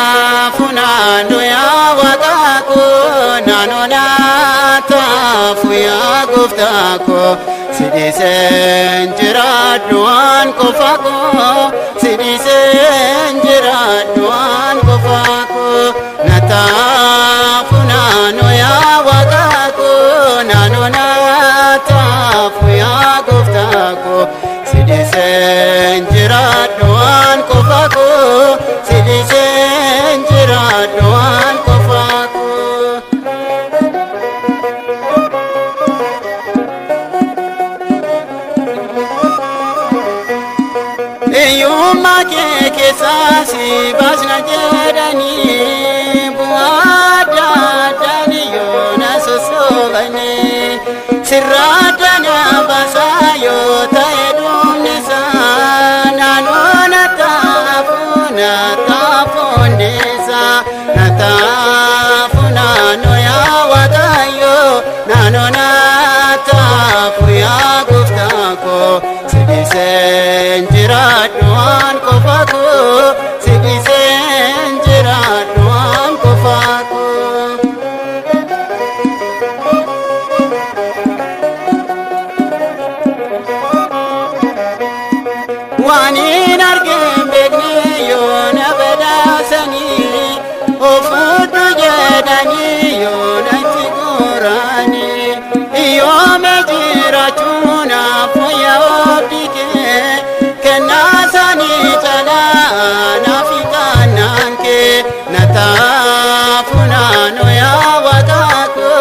Natafunano ya wakako nanonatafu ya guftako sidisen jiraduan kofako sidisen jiraduan kofako Natafunano ya wakako nanonatafu ya guftako sidisen jiraduan kofako sidisen jiraduan kofako Eyuma ke sasi basna jedani buada dani yona sosogani sirradana basayo taedum nisa nanona tafundesa natafunano ya watayo nanona tafu ya guftako sidisen jiraduan kofako sidisen jiraduan kofako Wanin argin begne yona bedasani ofutu jedani yona tigurani yome jirachuna foya obdike kenasani chala nafikananke natafunano ya watako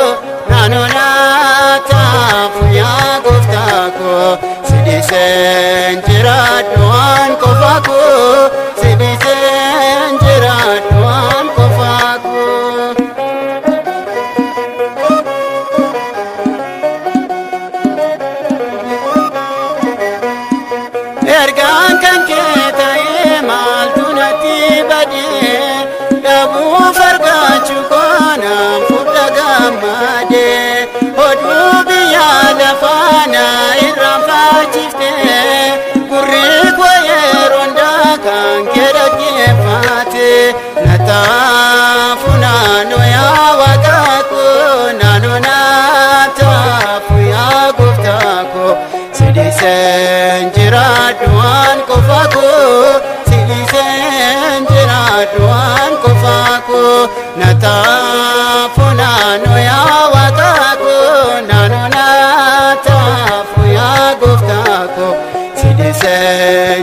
nanonatafu ya guftako sidisen jiraduan kofako sidisen jiraduan kofako Ergan kan kita emal tunati bade dabu fargachu kona futa gamade odu biya lafana irrafa chifte kurri koyeronda kan kera kefate natafunano ya wakako nanona tafu ya guftako sidisen jiraduan kofako sidisen jiraduan kofako natafunano ya wakako nanona tafu ya guftako sidisen